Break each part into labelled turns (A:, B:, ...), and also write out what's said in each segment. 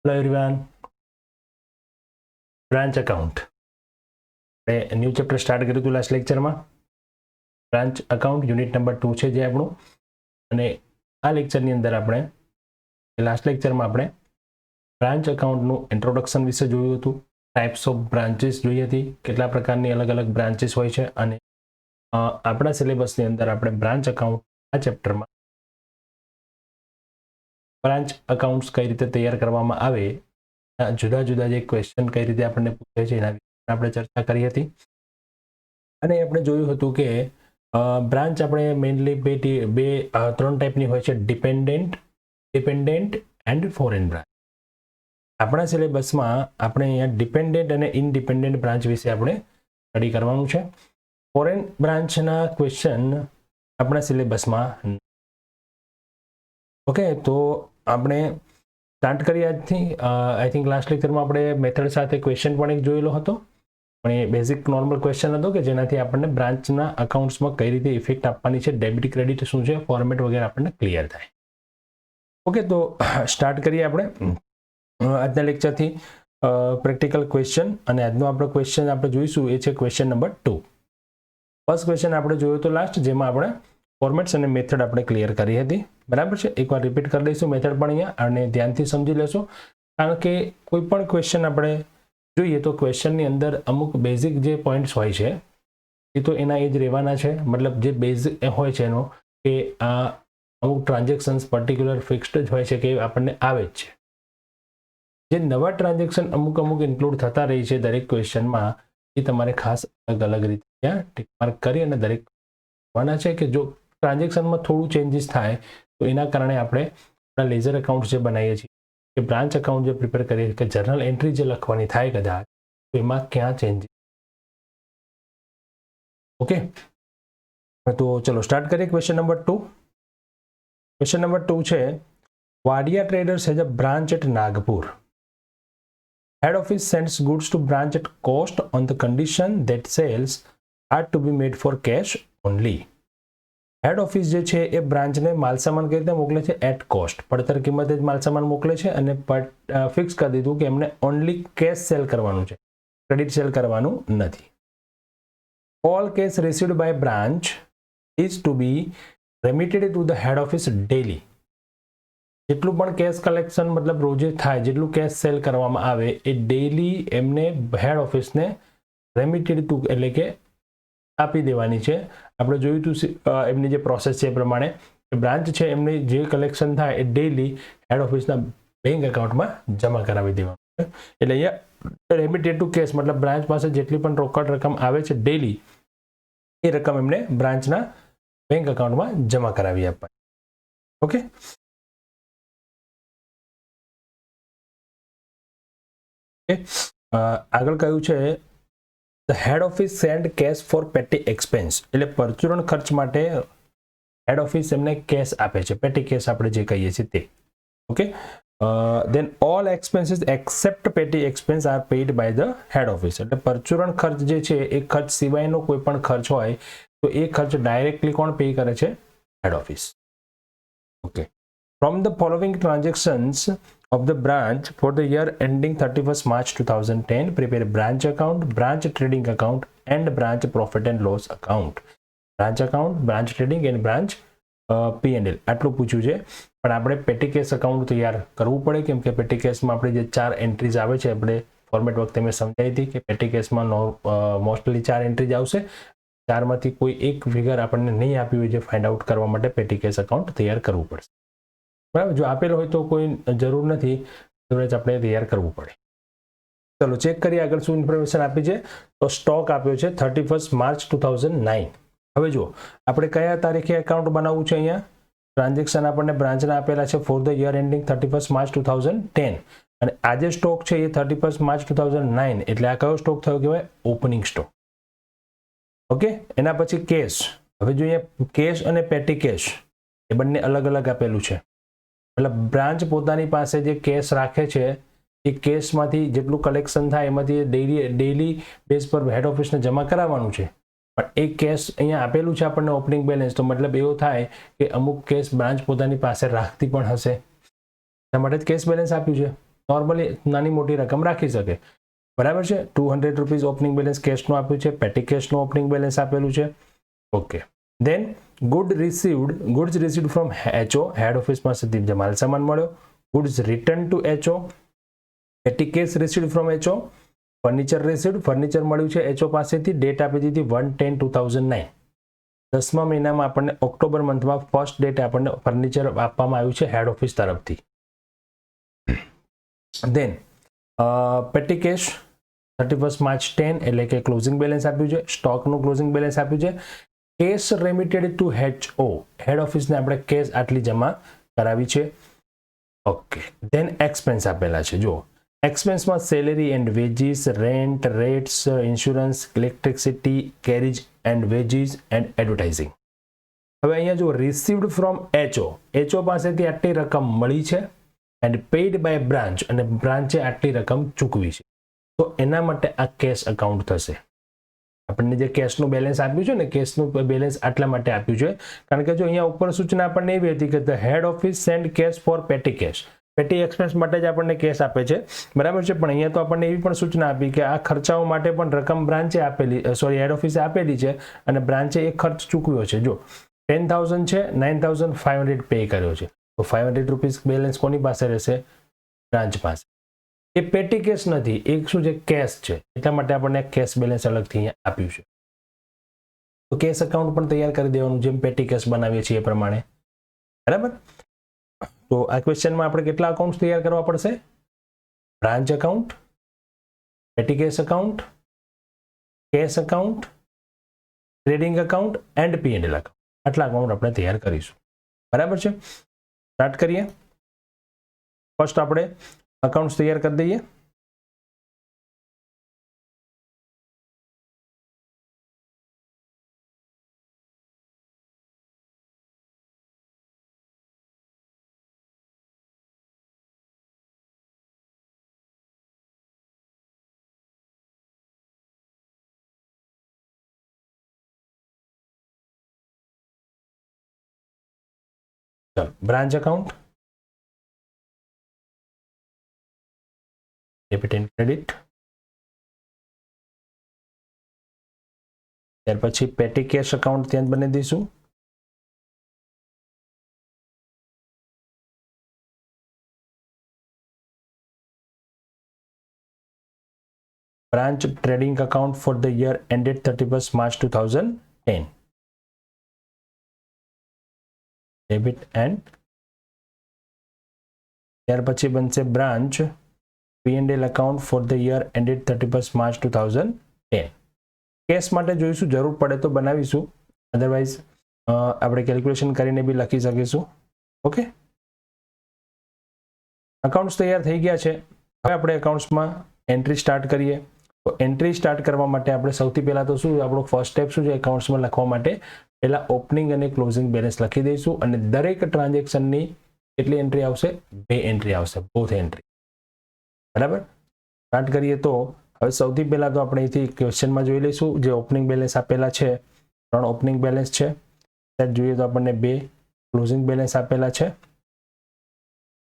A: Hello everyone. Branch account આપણે new chapter start કર્યું હતું લાસ્ટ લેક્ચરમાં. બ્રાન્ચ અકાઉન્ટ યુનિટ નંબર 2 છે જે આપણું, અને આ લેક્ચરની અંદર આપણે લાસ્ટ લેક્ચરમાં આપણે બ્રાન્ચ અકાઉન્ટનું ઇન્ટ્રોડક્શન વિશે જોયું હતું, ટાઈપ્સ ઓફ બ્રાન્ચીસ જોઈ હતી, કેટલા પ્રકારની અલગ અલગ બ્રાન્ચીસ હોય છે, અને આપણા સિલેબસની અંદર આપણે બ્રાન્ચ અકાઉન્ટ આ ચેપ્ટરમાં બ્રાન્ચ અકાઉન્ટ્સ કઈ રીતે તૈયાર કરવામાં આવે, જુદા જુદા જે ક્વેશ્ચન કઈ રીતે આપણને પૂછે છે એના વિશે આપણે ચર્ચા કરી હતી. અને આપણે જોયું હતું કે બ્રાન્ચ આપણે મેઇનલી ત્રણ ટાઈપની હોય છે, ડિપેન્ડન્ટ એન્ડ ફોરેન બ્રાન્ચ. આપણા સિલેબસમાં આપણે અહીંયા ડિપેન્ડન્ટ અને ઇનડિપેન્ડન્ટ બ્રાન્ચ વિશે આપણે સ્ટડી કરવાનું છે. ફોરેન બ્રાન્ચના ક્વેશ્ચન આપણા સિલેબસમાં. ઓકે, તો આપણે સ્ટાર્ટ કરીએ આજથી. આઈ થિંક લાસ્ટ લેક્ચરમાં આપણે મેથડ સાથે ક્વેશ્ચન પણ એક જોયેલો હતો, પણ એ બેઝિક નોર્મલ ક્વેશ્ચન હતો કે જેનાથી આપણને બ્રાન્ચના અકાઉન્ટ્સમાં કઈ રીતે ઇફેક્ટ આપવાની છે, ડેબિટ ક્રેડિટ શું છે, ફોર્મેટ વગેરે આપણને ક્લિયર થાય. ઓકે, તો સ્ટાર્ટ કરીએ આપણે આજના લેક્ચરથી પ્રેક્ટિકલ ક્વેશ્ચન. અને આજનો આપણો ક્વેશ્ચન આપણે જોઈશું એ છે ક્વેશ્ચન નંબર 2. ફર્સ્ટ ક્વેશ્ચન આપણે જોયો હતો લાસ્ટ, જેમાં આપણે ફોર્મેટ્સ અને મેથડ આપણે ક્લિયર કરી હતી. બરાબર છે, એકવાર રિપીટ કરી દઈશું મેથડ પણ અહીંયા, અને ધ્યાનથી સમજી લેશો, કારણ કે કોઈ પણ ક્વેશ્ચન આપણે જોઈએ તો ક્વેશ્ચનની અંદર અમુક બેઝિક જે પોઈન્ટ્સ હોય છે એ તો એના એ જ રહેવાના છે. મતલબ જે બેઝિક હોય છે એનો કે આ અમુક ટ્રાન્ઝેક્શન્સ પર્ટિક્યુલર ફિક્સ્ડ જ હોય છે કે આપણને આવે જ છે. જે નવા ટ્રાન્ઝેક્શન અમુક ઇન્ક્લુડ થતા રહી છે દરેક ક્વેશ્ચનમાં, એ તમારે ખાસ અલગ અલગ રીતે ત્યાં ટિક માર્ક કરી અને દરેક હોવાના છે કે જો ટ્રાન્ઝેક્શનમાં થોડું ચેન્જીસ થાય તો એના કારણે આપણે આપણા લેઝર એકાઉન્ટ જે બનાવીએ છીએ કે બ્રાન્ચ એકાઉન્ટ જે પ્રિપેર કરીએ કે જર્નલ એન્ટ્રી જે લખવાની થાય કદાચ, તો એમાં ક્યાં ચેન્જીસ. ઓકે, તો ચલો સ્ટાર્ટ કરીએ ક્વેશ્ચન નંબર 2. ક્વેશ્ચન નંબર 2 છે, Wadia traders has a branch at Nagpur. Head office sends goods to branch at cost on the condition that sales are to be made for cash only. Head office જે છે એ બ્રાન્ચને માલસામાન કઈ રીતે મોકલે છે? At cost, પડતર કિંમતે જ માલસામાન મોકલે છે, અને ફિક્સ કરી દીધું કે એમને ઓનલી કેશ સેલ કરવાનું છે, ક્રેડિટ સેલ કરવાનું નથી. All cash received by branch is to be remitted to the head office daily. જેટલું પણ કેશ કલેક્શન મતલબ રોજે થાય, જેટલું કેશ સેલ કરવામાં આવે એ ડેલી એમને હેડ ઓફિસને રેમિટેડ ટુ એટલે કે આપી દેવાની છે. આપણે જોયું હતું એમની જે પ્રોસેસ છે એ પ્રમાણે બ્રાન્ચ છે એમની જે કલેક્શન થાય એ ડેલી હેડ ઓફિસના બેંક એકાઉન્ટમાં જમા કરાવી દેવાનું છે. એટલે અહીંયા રેમિટેડ ટુ કેશ મતલબ બ્રાન્ચ પાસે જેટલી પણ રોકડ રકમ આવે છે ડેલી, એ રકમ એમને બ્રાન્ચના બેંક એકાઉન્ટમાં જમા કરાવી આપવાની. ઓકે, આગળ કયું છે, the head office send cash for petty expense. એટલે પરચુરણ ખર્ચ માટે હેડ ઓફિસ એમને કેશ આપે છે, પેટી કેશ આપણે જે કહીએ છીએ તે. Okay, then all expenses except petty expense are paid by the head office. એટલે પરચુરણ ખર્ચ જે છે એ ખર્ચ સિવાયનો કોઈ પણ ખર્ચ હોય તો એ ખર્ચ ડાયરેક્ટલી કોણ પે કરે છે? Head office. Okay, from the following transactions of the branch for the year ending 31st March 2010, prepare branch account, branch trading account and branch profit and loss account. Branch account, branch trading and branch P&L આટલું પૂછ્યું છે, પણ આપણે પેટી cash account તૈયાર કરવું પડે, કેમ કે પેટી કેશમાં આપણે જે 4 એન્ટ્રીઝ આવે છે, આપણે ફોર્મેટ વખતે મેં સમજાવી હતી કે પેટી કેશમાં મોસ્ટલી 4 એન્ટ્રીઝ આવશે, 4માંથી કોઈ એક ફિગર આપણને નહીં આપ્યું હોય જે ફાઇન્ડ આઉટ કરવા માટે પેટી કેશ અકાઉન્ટ તૈયાર કરવું પડશે. બરાબર, જો આપેલો હોય તો કોઈ જરૂર નથી, આપણે તૈયાર કરવું પડે. ચલો ચેક કરીએ આગળ શું ઇન્ફોર્મેશન આપી છે. તો સ્ટોક આપ્યો છે 31st માર્ચ 2009. હવે જો આપણે કયા તારીખે એકાઉન્ટ બનાવવું છે, અહીંયા ટ્રાન્ઝેક્શન આપણને બ્રાન્ચના આપેલા છે four the year ending 31st March 2010, અને આજે સ્ટોક છે એ 31st માર્ચ 2009, એટલે આ કયો સ્ટોક થયો કહેવાય? Opening stock. ઓકે, એના પછી કેશ. હવે જો અહીંયા કેશ અને પેટી કેશ એ બંને અલગ અલગ આપેલું છે. એટલે બ્રાન્ચ પોતાની પાસે જે કેશ રાખે છે એ કેશમાંથી જેટલું કલેક્શન થાય એમાંથી ડેલી બેઝ પર હેડ ઓફિસને જમા કરાવવાનું છે. પણ એ કેશ અહીંયા આપેલું છે આપણને ઓપનિંગ બેલેન્સ, તો મતલબ એવો થાય કે અમુક કેશ બ્રાન્ચ પોતાની પાસે રાખતી પણ હશે, એટલા માટે જ કેશ બેલેન્સ આપ્યું છે. નોર્મલી નાની મોટી રકમ રાખી શકે, બરાબર છે. 200 રૂપીઝ ઓપનિંગ બેલેન્સ કેશનું આપ્યું છે, પેટી કેશનું ઓપનિંગ બેલેન્સ આપેલું છે. Okay, then goods received from HO, head office પાસેથી જે માલ સામાન મળ્યો. Goods return to HO, petty cash received from HO. Furniture received, furniture મળ્યું છે HO પાસેથી, ડેટ આપી દીધી 1/10/2009. 10મા મહિનામાં આપણને ઓક્ટોબર મંથમાં ફર્સ્ટ ડેટ આપણને ફર્નિચર આપવામાં આવ્યું છે હેડ ઓફિસ તરફથી. દેન પેટી કેશ 31 માર્ચ 10 એટલે કે ક્લોઝિંગ બેલેન્સ આપ્યું છે, સ્ટોકનું ક્લોઝિંગ બેલેન્સ આપ્યું છે. કેશ રેમિટેડ ટુ HO, હેડ ઓફિસને આપણે કેશ આટલી જમા કરાવી છે. ઓકે, દેન એક્સપેન્સ આપેલા છે. જો એક્સપેન્સમાં salary and wages, rent, rates, insurance, electricity, carriage and wages and advertising. હવે અહીંયા જો રિસીવ્ડ ફ્રોમ HO પાસેથી આટલી રકમ મળી છે એન્ડ પેઇડ બાય બ્રાન્ચ, અને બ્રાન્ચે આટલી રકમ ચૂકવી છે, તો એના માટે આ કેશ એકાઉન્ટ થશે. આપણને જે કેશનું બેલેન્સ આપ્યું છે ને, કેશનું બેલેન્સ આટલા માટે આપ્યું છે કારણ કે જો અહીંયા ઉપર સૂચના આપણને એવી હતી કે the head office send cash for petty cash, petty expense માટે જ આપણને કેશ આપે છે, બરાબર છે. પણ અહીંયા તો આપણને એવી પણ સૂચના આપી કે આ ખર્ચાઓ માટે પણ રકમ બ્રાન્ચે આપેલી, હેડ ઓફિસે આપેલી છે અને બ્રાન્ચે એ ખર્ચ ચૂકવ્યો છે. જો 10,000 છે, 9,500 પે કર્યો છે, તો 500 રૂપીઝ બેલેન્સ કોની પાસે રહેશે? બ્રાન્ચ પાસે. એ પેટી કેશ નથી, એક શું છે કેશ છે, એટલા માટે આપણને કેશ બેલેન્સ અલગથી અહીંયા આપ્યું છે. તો કેશ એકાઉન્ટ પણ તૈયાર કરી દેવાનું, જેમ પેટી કેશ બનાવીએ છીએ એ પ્રમાણે, બરાબર. તો આ ક્વેશ્ચનમાં આપણે કેટલા અકાઉન્ટ તૈયાર કરવા પડશે? Branch account, petty cash account, cash account, trading account and P&L account. આટલા અકાઉન્ટ આપણે તૈયાર કરીશું, બરાબર છે. સ્ટાર્ટ કરીએ. ફર્સ્ટ આપણે અકાઉન્ટ્સ તૈયાર કરી દઈએ. ચાલો, branch account, debit and credit. ત્યાર પછી પેટી કેશ એકાઉન્ટ ત્યાં બની દઈશું. Branch trading account for the year ended 31 March 2010. Debit and. ત્યાર પછી બનશે branch P&L account for the year ended 31 March 2010. Cash માટે જોઈશું, જરૂર પડે તો બનાવીશું, અધરવાઇઝ આપણે કેલ્ક્યુલેશન કરીને બી લખી શકીશું. ઓકે, અકાઉન્ટ્સ તૈયાર થઈ ગયા છે. હવે આપણે અકાઉન્ટ્સમાં એન્ટ્રી સ્ટાર્ટ કરીએ. તો એન્ટ્રી સ્ટાર્ટ કરવા માટે આપણે સૌથી પહેલા તો શું આપણો ફર્સ્ટ સ્ટેપ શું છે એકાઉન્ટ્સમાં લખવા માટે? પહેલા ઓપનિંગ અને ક્લોઝિંગ બેલેન્સ લખી દઈશું અને દરેક ટ્રાન્ઝેક્શનની કેટલી એન્ટ્રી આવશે? 2 એન્ટ્રી આવશે, બોથ એન્ટ્રી, બરાબર. સ્ટાર્ટ કરીએ. તો હવે સૌથી પહેલા તો આપણે અહીંથી ક્વેશ્ચનમાં જોઈ લઈશું, જે ઓપનિંગ બેલેન્સ આપેલા છે 3 ઓપનિંગ બેલેન્સ છે. ત્યારે જોઈએ તો આપણને 2 ક્લોઝિંગ બેલેન્સ આપેલા છે,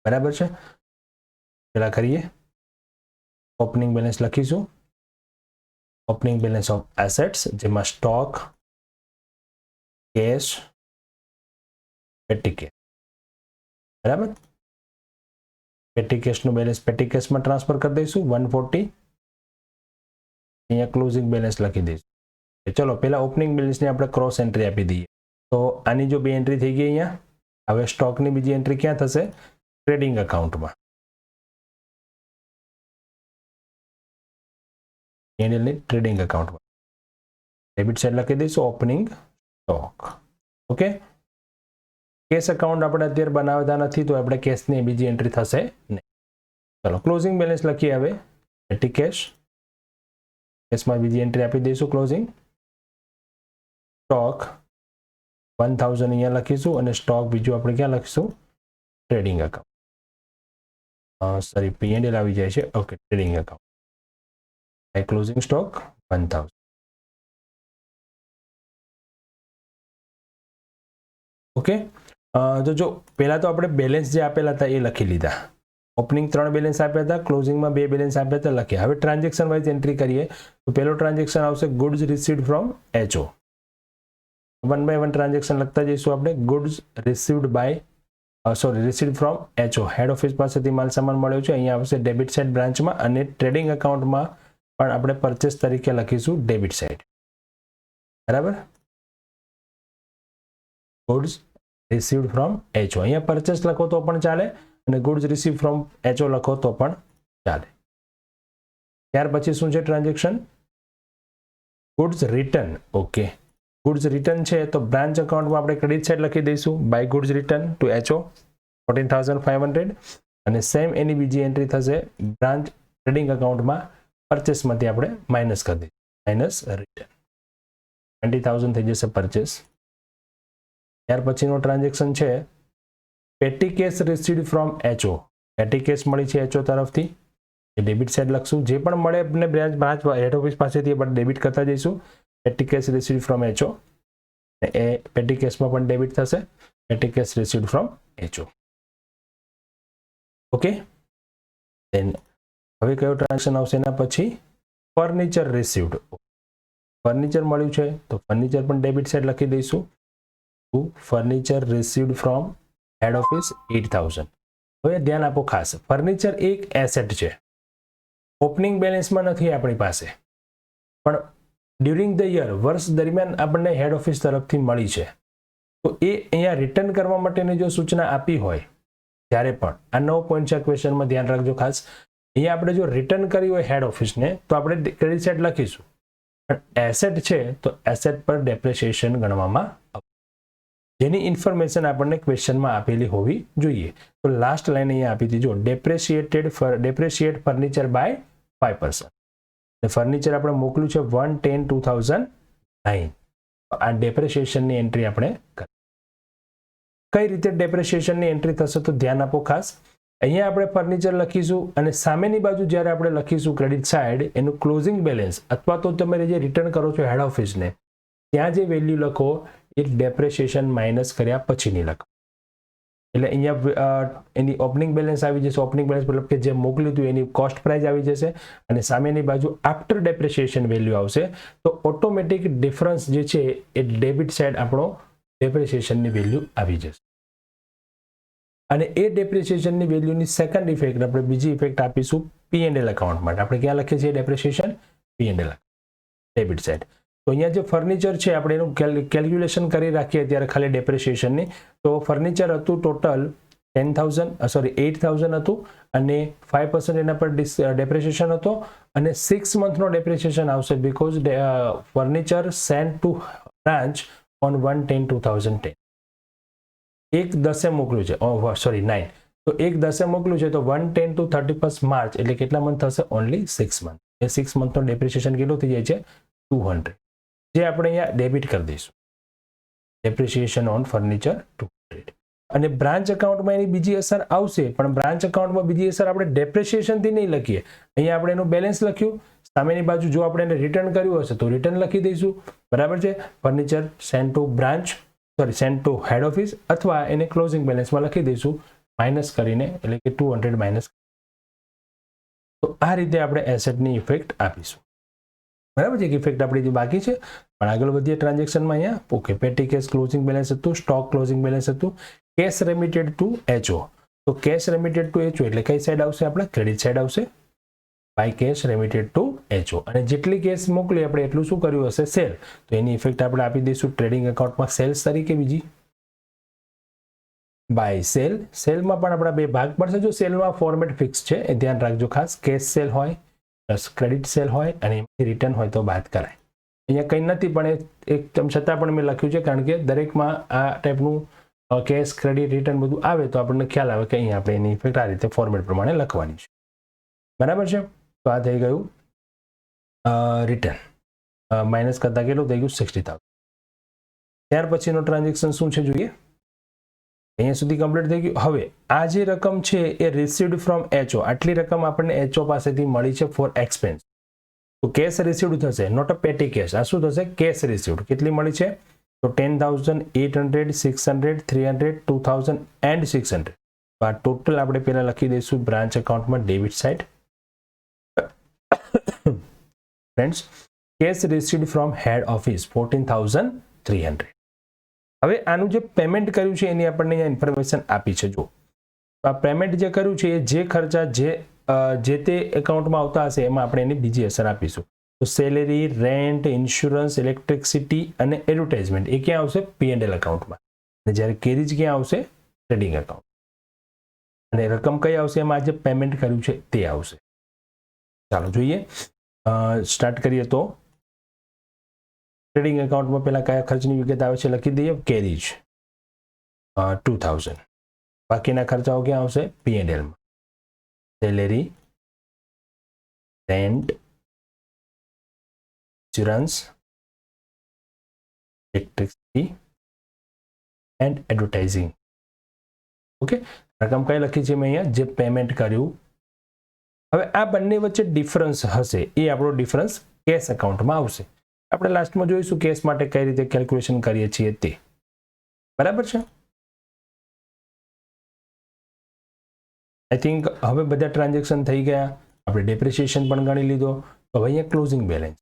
A: બરાબર છે. પહેલા કરીએ, ઓપનિંગ બેલેન્સ લખીશું. ઓપનિંગ બેલેન્સ ઓફ એસેટ્સ, જેમાં સ્ટોક, કેશ, પેટી કેશ, બરાબર. પેટી કેશનું બેલેન્સ પેટી કેશમાં ટ્રાન્સફર કરી દઈશું 140. અહીંયા ક્લોઝિંગ બેલેન્સ લખી દઈશું. ચલો પહેલા ઓપનિંગ બેલેન્સની આપણે ક્રોસ એન્ટ્રી આપી દઈએ. તો આની જો 2 એન્ટ્રી થઈ ગઈ અહીંયા. હવે સ્ટોકની બીજી એન્ટ્રી ક્યાં થશે? ટ્રેડિંગ એકાઉન્ટમાં. P&Lની ટ્રેડિંગ એકાઉન્ટમાં ડેબિટ સાઇડ લખી દઈશું opening stock. Okay, cash account આપણે અત્યારે બનાવતા નથી, તો આપણે કેશની બીજી એન્ટ્રી થશે નહીં. ચલો ક્લોઝિંગ બેલેન્સ લખીએ. હવે પેટી કેશ, કેશમાં બીજી એન્ટ્રી આપી દઈશું ક્લોઝિંગ. સ્ટોક 1000 અહીંયા લખીશું અને સ્ટોક બીજું આપણે ક્યાં લખીશું? Trading account. સોરી, P&L આવી જાય છે. Okay, trading account. Closing stock 1000. Okay, તો જો પહેલા તો આપણે બેલેન્સ જે આપેલા હતા એ લખી લીધા, ઓપનિંગ 3 બેલેન્સ આપ્યા હતા, ક્લોઝિંગમાં 2 બેલેન્સ આપ્યા હતા, લખ્યા. હવે ટ્રાન્ઝેક્શન વાઇઝ એન્ટ્રી કરીએ તો પહેલો ટ્રાન્ઝેક્શન આવશે goods received from HO. 1 by 1 transaction લખતા જઈશું આપણે. Goods received from HO, head office પાસેથી માલ સામાન મળ્યો છે. અહીંયા આવશે ડેબિટ સાઇડ બ્રાન્ચમાં, અને ટ્રેડિંગ એકાઉન્ટમાં પણ આપણે પરચેસ તરીકે લખીશું ડેબિટ સાઇડ. બરાબર. ગુડ્સ રિસીવ્ડ ફ્રોમ HO, અહીંયા પરચેસ લખો તો પણ ચાલે, અને ગુડ્સ રિસીવ ફ્રોમ HO લખો તો પણ ચાલે. ત્યાર પછી શું છે transaction? Goods return. Okay, goods return છે તો બ્રાન્ચ એકાઉન્ટમાં આપણે ક્રેડિટ સાઇડ લખી દઈશું by goods return to HO 14,500, અને સેમ એની બીજી એન્ટ્રી થશે બ્રાન્ચ ટ્રેડિંગ એકાઉન્ટમાં પરચેસમાંથી આપણે માઇનસ કરી દઈશું, માઇનસ રિટર્ન 20,000 થઈ જશે પરચેસ. ત્યાર પછીનો ટ્રાન્ઝેક્શન છે પેટી કેસ રિસીવ્ડ ફ્રોમ HO. પેટી કેસ મળી છે HO તરફથી, એ ડેબિટ સાઇડ લખશું. જે પણ મળે આપણે બ્રાન્ચ હેડ ઓફિસ પાસેથી આપણે ડેબિટ કરતા જઈશું. Petty cash received from HO, એ પેટી કેસમાં પણ ડેબિટ થશે, petty cash received from HO. Okay, then હવે કયો ટ્રાન્ઝેક્શન આવશે એના પછી? Furniture received. ફર્નિચર મળ્યું છે તો ફર્નિચર પણ ડેબિટ સાઇડ લખી દઈશું. Furniture received from head office 8,000. હવે ધ્યાન આપો ખાસ, ફર્નિચર એક એસેટ છે, ઓપનિંગ બેલેન્સમાં નથી આપણી પાસે, પણ ડ્યુરિંગ ધ યર, વર્ષ દરમિયાન આપણને હેડ ઓફિસ તરફથી મળી છે. તો એ અહીંયા રિટર્ન કરવા માટેની જો સૂચના આપી હોય ત્યારે પણ, આ નવો પોઈન્ટ છે ક્વેશ્ચનમાં, ધ્યાન રાખજો ખાસ. અહીંયા આપણે જો રિટર્ન કરી હોય હેડ ઓફિસને તો આપણે ક્રેડિટ સાઇડ લખીશું, પણ એસેટ છે તો એસેટ પર ડેપ્રિસિએશન ગણવામાં આવશે, જેની ઇન્ફોર્મેશન આપણને ક્વેશ્ચનમાં આપેલી હોવી જોઈએ. તો લાસ્ટ લાઈન અહીંયા આપી હતી, જો ડેપ્રિસિએટ ફર્નિચર બાય 5%. ફર્નિચર આપણે મોકલ્યું છે 1/10/2009. આ ડેપ્રિસિએશનની એન્ટ્રી આપણે કરી. કઈ રીતે ડેપ્રિસિએશનની એન્ટ્રી થશે તો ધ્યાન આપો ખાસ. અહીંયા આપણે ફર્નિચર લખીશું, અને સામેની બાજુ જ્યારે આપણે લખીશું ક્રેડિટ સાઇડ, એનું ક્લોઝિંગ બેલેન્સ અથવા તો તમે જે રિટર્ન કરો છો હેડ ઓફિસને, ત્યાં જે વેલ્યુ લખો એ ડેપ્રિસિએશન માઇનસ કર્યા પછીની લખો. એટલે અહીંયા એની ઓપનિંગ બેલેન્સ આવી જશે, ઓપનિંગ બેલેન્સ મતલબ કે જે મોકલ્યું હતું એની કોસ્ટ પ્રાઇસ આવી જશે, અને સામેની બાજુ આફ્ટર ડેપ્રિસિએશન વેલ્યુ આવશે. તો ઓટોમેટિક ડિફરન્સ જે છે એ ડેબિટ સાઇડ આપણો ડેપ્રિસિએશનની વેલ્યુ આવી જશે. અને એ ડેપ્રિસિએશનની વેલ્યુની સેકન્ડ ઇફેક્ટ આપણે બીજી ઇફેક્ટ આપીશું P&L એકાઉન્ટ માટે. આપણે ક્યાં લખીએ છીએ ડેપ્રિસિએશન? P&L debit side. તો અહીંયા જે ફર્નિચર છે આપણે એનું કેલ્ક્યુલેશન કરી રાખીએ ત્યારે ખાલી ડેપ્રિસિએશનની, તો ફર્નિચર હતું ટોટલ 8,000 હતું, અને 5% એના પર ડેપ્રિસિએશન હતો, અને 6 મંથનો ડેપ્રિસિએશન આવશે because furniture sent to branch on 1/10/2010. 1/10 મોકલ્યું છે, 9. તો 1/10 મોકલ્યું છે તો 1/10 to 31st March એટલે કેટલા મંથ થશે? Only 6 month. એ 6 મંથનો ડેપ્રિસિએશન કેટલું થઈ જાય છે? 200, જે આપણે અહીંયા ડેબિટ કરી દઈશું. Depreciation on furniture 200. અને બ્રાન્ચ એકાઉન્ટમાં એની બીજી અસર આવશે, પણ બ્રાન્ચ એકાઉન્ટમાં બીજી અસર આપણે ડેપ્રિસિએશનથી નહીં લખીએ. અહીંયા આપણે એનું બેલેન્સ લખ્યું, સામેની બાજુ જો આપણે એને રિટર્ન કર્યું હશે તો રિટર્ન લખી દઈશું. બરાબર છે. Furniture sent to sent to head office, અથવા એને ક્લોઝિંગ બેલેન્સમાં લખી દઈશું માઇનસ કરીને, એટલે કે 200 માઇનસ. તો આ રીતે આપણે એસેટની ઇફેક્ટ આપીશું. બરાબર છે. એક ઇફેક્ટ આપણી જે બાકી છે, પણ આગળ વધીએ ટ્રાન્ઝેક્શનમાં. અહીંયા ઓકે, પેટી કેસ ક્લોઝિંગ બેલેન્સ હતું, સ્ટોક ક્લોઝિંગ બેલેન્સ હતું, કેશ રેમિટેડ ટુ HO. તો કેશ રેમિટેડ ટુ HO એટલે કઈ સાઈડ આવશે? આપણે ક્રેડિટ સાઈડ આવશે બાય કેશ રેમિટેડ ટુ HO. અને જેટલી કેશ મોકલી આપણે એટલું શું કર્યું હશે? સેલ. તો એની ઇફેક્ટ આપણે આપી દઈશું ટ્રેડિંગ એકાઉન્ટમાં સેલ્સ તરીકે. બીજી બાય સેલ. સેલમાં પણ આપણા બે ભાગ પડશે. જો સેલમાં ફોર્મેટ ફિક્સ છે એ ધ્યાન રાખજો ખાસ. કેશ સેલ હોય પ્લસ ક્રેડિટ સેલ હોય, અને એમાંથી રિટર્ન હોય તો બાદ કરાય. અહીંયા કંઈ નથી, પણ એક છતાં પણ મેં લખ્યું છે, કારણ કે દરેકમાં આ ટાઈપનું કેશ ક્રેડિટ રિટર્ન બધું આવે તો આપણને ખ્યાલ આવે કે અહીંયા આપણે એની ઇફેક્ટ આ રીતે ફોર્મેટ પ્રમાણે લખવાની છે. બરાબર છે. તો આ થઈ ગયું રિટર્ન. માઇનસ કરતા કેટલું થઈ ગયું? 60,000. ત્યાર પછીનો ટ્રાન્ઝેક્શન શું છે જોઈએ. અહીંયા સુધી કમ્પ્લીટ થઈ ગયું. હવે આ જે રકમ છે એ રિસીવ્ડ ફ્રોમ HO, આટલી રકમ આપણને HO પાસેથી મળી છે ફોર એક્સપેન્સ. તો કેશ રિસીવ્ડ થશે, નોટ અ પેટી કેશ. આ શું થશે? Cash received. કેટલી મળી છે? તો 10,000, 800, 600, 300, 2,000 and 600. તો આ ટોટલ આપણે પહેલા લખી દઈશું બ્રાન્ચ એકાઉન્ટમાં debit side. Friends, cash received from head office 14,300. હવે આનું જે પેમેન્ટ કર્યું છે એની આપણને અહીંયા ઇન્ફોર્મેશન આપી છે. જો આ પેમેન્ટ જે કર્યું છે એ જે ખર્ચા જે તે એકાઉન્ટમાં આવતા હશે એમાં આપણે એની બીજી અસર આપીશું. તો સેલેરી, રેન્ટ, ઇન્સ્યોરન્સ, ઇલેક્ટ્રિસિટી અને એડવર્ટાઇઝમેન્ટ એ ક્યાં આવશે? P&L એકાઉન્ટમાં. અને જ્યારે કેરીજ ક્યાં આવશે? Trading account. અને રકમ કઈ આવશે? એમાં જે પેમેન્ટ કર્યું છે તે આવશે. ચાલો જોઈએ, સ્ટાર્ટ કરીએ. તો ટ્રેડિંગ એકાઉન્ટમાં પહેલા કયા ખર્ચની વિગત આવે છે લખી દઈએ. કેરીજ 2,000. બાકીના ખર્ચાઓ ક્યાં આવશે? P&L માં. Salary, rent, insurance, electricity and advertising. Okay, રકમ કઈ લખી છે મેં અહીંયા? જે પેમેન્ટ કર્યું. હવે આ બંને વચ્ચે ડિફરન્સ હશે એ આપણો ડિફરન્સ કેશ એકાઉન્ટમાં આવશે. આપણે લાસ્ટમાં જોઈશું કેશ માટે કઈ રીતે કેલ્ક્યુલેશન કરીએ છીએ તે. બરાબર છે? આઈ થિંક હવે બધા ટ્રાન્ઝેક્શન થઈ ગયા. આપણે ડેપ્રિસિએશન પણ ગણી લીધો. તો હવે અહીંયા ક્લોઝિંગ બેલેન્સ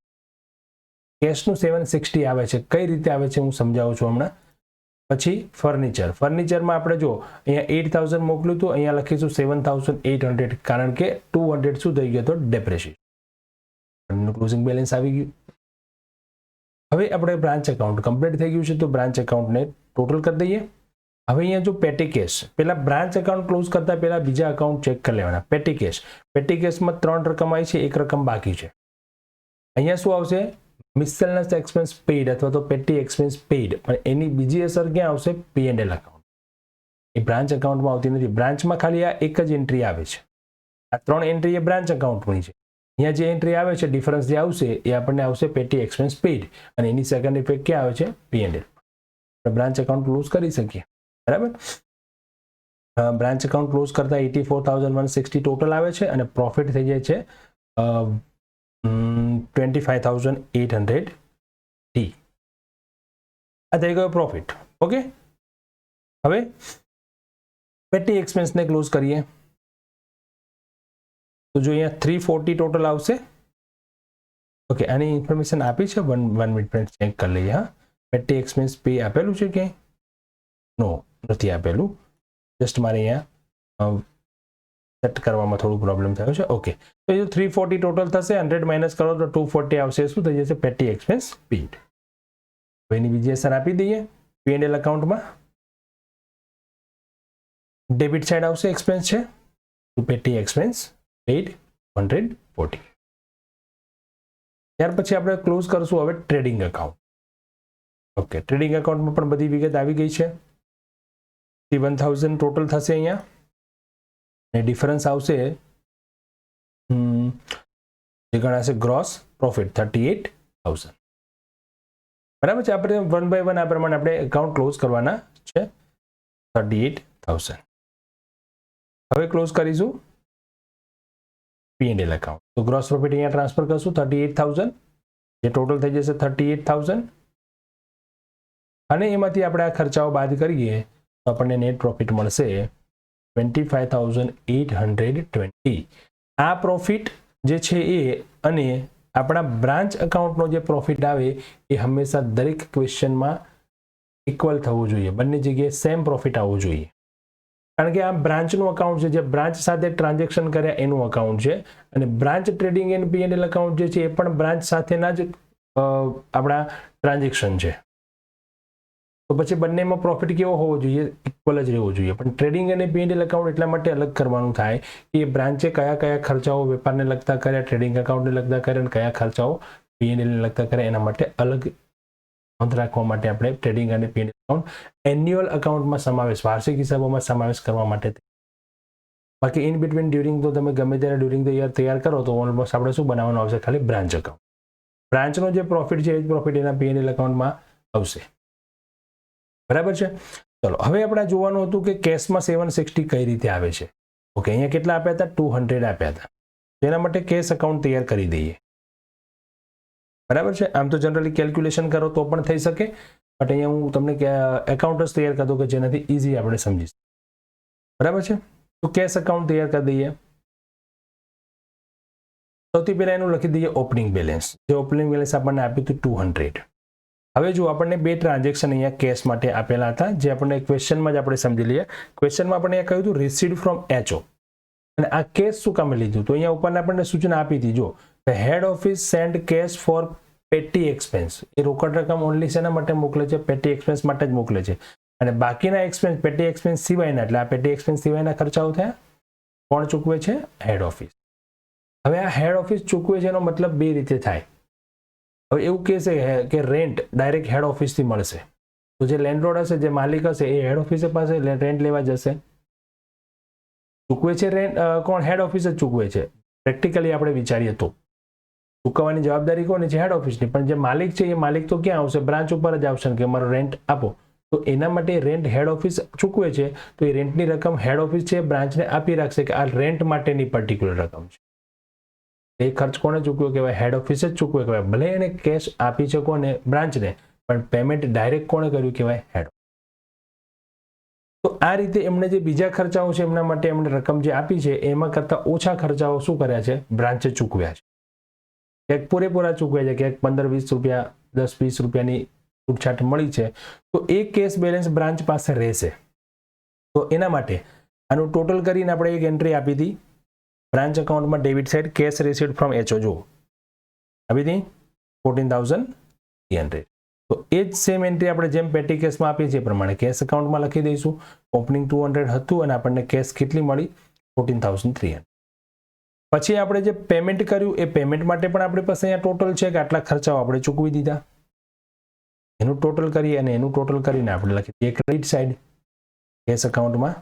A: કેશનું 760 આવે છે. કઈ રીતે આવે છે હું સમજાવું છું હમણાં. પછી ફર્નિચરમાં આપણે જો અહીંયા 8,000 મોકલ્યું હતું, અહીંયા લખીશું 7,800 કારણ કે 200 શું થઈ ગયો હતો? ડેપ્રિસિએશન. ક્લોઝિંગ બેલેન્સ આવી ગયું. હવે આપણે બ્રાન્ચ એકાઉન્ટ કમ્પ્લીટ થઈ ગયું છે તો બ્રાન્ચ એકાઉન્ટને ટોટલ કરી દઈએ. હવે અહીંયા જો પેટી કેશ, પેલા બ્રાન્ચ એકાઉન્ટ ક્લોઝ કરતા પહેલા બીજા એકાઉન્ટ ચેક કરી લેવાના. પેટી કેશમાં 3 રકમ આવી છે, 1 રકમ બાકી છે. અહીંયા શું આવશે? મિસેલનસ એક્સપેન્સ પેઇડ અથવા તો પેટી એક્સપેન્સ પેઇડ. પણ એની બીજી અસર ક્યાં આવશે? P&L account. એ બ્રાન્ચ એકાઉન્ટમાં આવતી નથી. બ્રાન્ચમાં ખાલી આ એક જ એન્ટ્રી આવે છે. આ 3 એન્ટ્રી એ બ્રાન્ચ એકાઉન્ટની છે. અહીંયા જે એન્ટ્રી આવે છે ડિફરન્સ જે આવશે એ આપણને આવશે પેટી એક્સપેન્સ પેઇડ અને એની સેકન્ડ ઇફેક્ટ ક્યાં આવે છે? P&L. બ્રાન્ચ એકાઉન્ટ ક્લોઝ કરી શકીએ. બરાબર. બ્રાન્ચ એકાઉન્ટ ક્લોઝ કરતા 84,160 ટોટલ આવે છે અને પ્રોફિટ થઈ જાય છે 25,800 ટી. આ થઈ ગયો પ્રોફિટ. ઓકે, હવે પેટી એક્સપેન્સને ક્લોઝ કરીએ. તો જો અહીંયા 340 ટોટલ આવશે. ઓકે, આની ઇન્ફોર્મેશન આપી છે. 1 મિનિટ ફ્રેન્ડ ચેક કરી લઈએ. હા, પેટી એક્સપેન્સ પે આપેલું છે કે નો? નથી આપેલું. જસ્ટ મારે અહીંયા સેટ કરવામાં થોડું પ્રોબ્લેમ થયો છે. ઓકે, તો એ 340 ટોટલ થશે. 100 માઇનસ કરો તો 240 આવશે. શું થઈ જશે? પેટી એક્સપેન્સ પેઇડ. હવે એની બીજી અસર આપી દઈએ. P&L એકાઉન્ટમાં ડેબિટ સાઇડ આવશે એક્સપેન્સ છે તો પેટી એક્સપેન્સ પેઇડ 140. ત્યાર પછી આપણે ક્લોઝ કરશું હવે ટ્રેડિંગ એકાઉન્ટ. ઓકે, ટ્રેડિંગ એકાઉન્ટમાં પણ બધી વિગત આવી ગઈ છે. 1,000 ટોટલ થશે અહીંયા અને ડિફરન્સ આવશે જે ગણાશે ગ્રોસ પ્રોફિટ 38,000. બરાબર છે. આપણે 1 by 1 આ પ્રમાણે આપણે એકાઉન્ટ ક્લોઝ કરવાના છે. 38,000. હવે ક્લોઝ કરીશું P&L એકાઉન્ટ. તો ગ્રોસ પ્રોફિટ અહીંયા ટ્રાન્સફર કરશું 38,000 જે ટોટલ થઈ જશે 38,000 અને એમાંથી આપણે આ ખર્ચાઓ બાદ કરીએ તો આપણને નેટ પ્રોફિટ મળશે 25,820. આ પ્રોફિટ જે છે એ અને આપણા બ્રાન્ચ એકાઉન્ટનો જે પ્રોફિટ આવે એ હંમેશા દરેક ક્વેશ્ચનમાં ઇક્વલ થવું જોઈએ. બંને જગ્યાએ સેમ પ્રોફિટ આવવું જોઈએ. કારણ કે આ બ્રાન્ચનું અકાઉન્ટ છે, જે બ્રાન્ચ સાથે ટ્રાન્ઝેક્શન કર્યા એનું અકાઉન્ટ છે અને branch trading and P&L account જે છે એ પણ બ્રાન્ચ સાથેના જ આપણા ટ્રાન્ઝેક્શન છે. તો પછી બંનેમાં પ્રોફિટ કેવો હોવો જોઈએ? ઇક્વલ જ રહેવો જોઈએ. પણ ટ્રેડિંગ અને P&L એકાઉન્ટ એટલા માટે અલગ કરવાનું થાય કે બ્રાન્ચે કયા કયા ખર્ચાઓ વેપારને લગતા કર્યા, ટ્રેડિંગ એકાઉન્ટને લગતા કર્યા અને કયા ખર્ચાઓ P&L ને લગતા કર્યા, એના માટે અલગ નોંધ રાખવા માટે આપણે ટ્રેડિંગ અને P&L એકાઉન્ટ એન્યુઅલ એકાઉન્ટમાં સમાવેશ, વાર્ષિક હિસાબોમાં સમાવેશ કરવા માટે. બાકી ઇન બિટવીન ડ્યુરિંગ તો તમે ગમે ત્યારે ડ્યુરિંગ ધ યર તૈયાર કરો તો ઓલમોસ્ટ આપણે શું બનાવવાનું આવશે? ખાલી બ્રાન્ચ એકાઉન્ટ. બ્રાન્ચનો જે પ્રોફિટ છે એ જ પ્રોફિટ એના P&L એકાઉન્ટમાં આવશે. બરાબર છે. ચલો હવે આપણે જોવાનું હતું કે કેશમાં 760 કઈ રીતે આવે છે. ઓકે, અહીંયા કેટલા આપ્યા હતા? 200 આપ્યા હતા. તેના માટે કેશ એકાઉન્ટ તૈયાર કરી દઈએ. બરાબર છે. આમ તો જનરલી કેલ્ક્યુલેશન કરો તો પણ થઈ શકે, બટ અહીંયા હું તમને એકાઉન્ટ જ તૈયાર કરતો કે જેનાથી ઇઝી આપણે સમજીશું. બરાબર છે. તો કેશ અકાઉન્ટ તૈયાર કરી દઈએ. સૌથી પહેલા એનું લખી દઈએ ઓપનિંગ બેલેન્સ. જે ઓપનિંગ બેલેન્સ આપણને આપ્યું હતું 200. હવે જો આપણને બે ટ્રાન્ઝેક્શન અહીંયા કેશ માટે આપેલા હતા, જે આપણને ક્વેશ્ચનમાં જ આપણે સમજી લઈએ. ક્વેશ્ચનમાં આપણને અહીંયા કહ્યું હતું રિસીવ્ડ ફ્રોમ HO, અને આ કેશ શું કામે લીધું? તો અહીંયા ઉપરને આપણને સૂચના આપી હતી, જો head office send cash for petty expense. એ રોકડ રકમ ઓનલી શેના માટે મોકલે છે? પેટી એક્સપેન્સ માટે જ મોકલે છે. અને બાકીના એક્સપેન્સ, પેટી એક્સપેન્સ સિવાયના, એટલે આ પેટી એક્સપેન્સ સિવાયના ખર્ચાઓ થયા, કોણ ચૂકવે છે? Head office. હવે આ હેડ ઓફિસ ચૂકવે છે એનો મતલબ બે રીતે થાય. હવે એવું કહેશે કે રેન્ટ ડાયરેક્ટ હેડ ઓફિસથી મળશે, તો જે લેન્ડલોર્ડ હશે, જે માલિક હશે, એ હેડ ઓફિસ પાસે રેન્ટ લેવા જશે. ચૂકવે છે રેન્ટ કોણ? હેડ ઓફિસ જ ચૂકવે છે. પ્રેક્ટિકલી આપણે વિચારીએ તો ચૂકવવાની જવાબદારી કોની છે? હેડ ઓફિસની. પણ જે માલિક છે, એ માલિક તો ક્યાં આવશે? બ્રાન્ચ ઉપર જ આવશે કે મારો રેન્ટ આપો. તો એના માટે રેન્ટ હેડ ઓફિસ ચૂકવે છે, તો એ રેન્ટની રકમ હેડ ઓફિસ છે બ્રાન્ચને આપી રાખશે કે આ રેન્ટ માટેની પર્ટિક્યુલર રકમ છે. એ ખર્ચ કોને ચૂકવ્યો કહેવાય? હેડ ઓફિસે જ ચૂકવ્યો કહેવાય. ભલે એને કેશ આપી છે કોને? બ્રાન્ચને, પણ પેમેન્ટ ડાયરેક્ટ કોણે કર્યું કહેવાય? હેડ. તો આ રીતે એમણે જે બીજા ખર્ચાઓ છે એમના માટે એમણે રકમ જે આપી છે એમાં કરતાં ઓછા ખર્ચાઓ શું કર્યા છે? બ્રાન્ચે ચૂકવ્યા છે. ક્યાંક પૂરેપૂરા ચૂકવ્યા છે, ક્યાંક 15-20 રૂપિયા, 10-20 રૂપિયાની છૂટછાટ મળી છે. તો એ કેશ બેલેન્સ બ્રાન્ચ પાસે રહેશે. તો એના માટે આનું ટોટલ કરીને આપણે એક એન્ટ્રી આપી હતી બ્રાન્ચ અકાઉન્ટમાં, debit side cash received from HO. જો આપી હતી 14,300. તો એ જ સેમ એન્ટ્રી આપણે જેમ પેટી કેસમાં આપી છે એ પ્રમાણે કેશ અકાઉન્ટમાં લખી દઈશું. ઓપનિંગ 200 હતું અને આપણને કેશ કેટલી મળી? 14,300. પછી આપણે જે પેમેન્ટ કર્યું એ પેમેન્ટ માટે પણ આપણી પાસે અહીંયા ટોટલ છે કે આટલા ખર્ચાઓ આપણે ચૂકવી દીધા. એનું ટોટલ કરીએ અને એનું ટોટલ કરીને આપણે લખી દઈએ ક્રેડિટ સાઇડ કેશ અકાઉન્ટમાં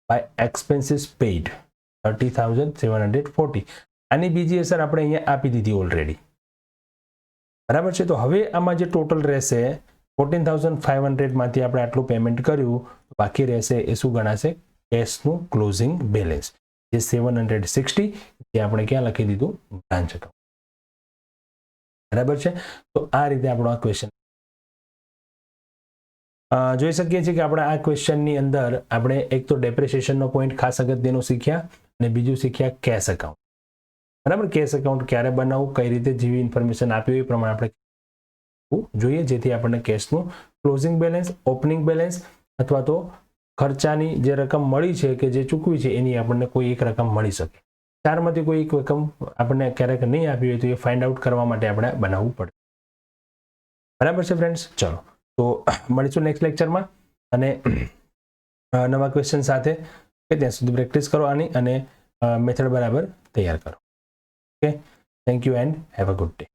A: બાય એક્સપેન્સીસ પેઇડ 30,740. આની બીજી અસર આપણે અહીંયા આપી દીધી ઓલરેડી. બરાબર છે. તો હવે આમાં જે ટોટલ રહેશે 14,500 માંથી આપણે આટલું પેમેન્ટ કર્યું, બાકી રહેશે એ શું ગણાશે? કેશનું ક્લોઝિંગ બેલેન્સ, જે 760, જે આપણે ક્યાં લખી દીધું? Branch account. બરાબર છે. તો આ રીતે આપણો આ ક્વેશ્ચન જોઈ શકીએ છીએ કે આપણે આ ક્વેશ્ચનની અંદર આપણે એક તો ડેપ્રિસિએશનનો પોઈન્ટ ખાસ અગત્યનો શીખ્યા અને બીજું શીખ્યા કેશ અકાઉન્ટ. બરાબર. કેશ અકાઉન્ટ ક્યારે બનાવવું, કઈ રીતે જેવી ઇન્ફોર્મેશન આપી એ પ્રમાણે આપણે જોઈએ, જેથી આપણને કેશનું ક્લોઝિંગ બેલેન્સ, ઓપનિંગ બેલેન્સ અથવા તો ખર્ચાની જે રકમ મળી છે કે જે ચૂકવી છે એની આપણને કોઈ એક રકમ મળી શકે. ચારમાંથી કોઈ એક રકમ આપણને ક્યારેક નહીં આપી હોય તો એ ફાઇન્ડ આઉટ કરવા માટે આપણે બનાવવું પડે. બરાબર છે ફ્રેન્ડ્સ. ચલો તો મળીશું નેક્સ્ટ લેક્ચરમાં અને નવા ક્વેશ્ચન સાથે. કે ત્યાં સુધી પ્રેક્ટિસ કરો આની અને મેથડ બરાબર તૈયાર કરો. Okay, thank you and have a good day.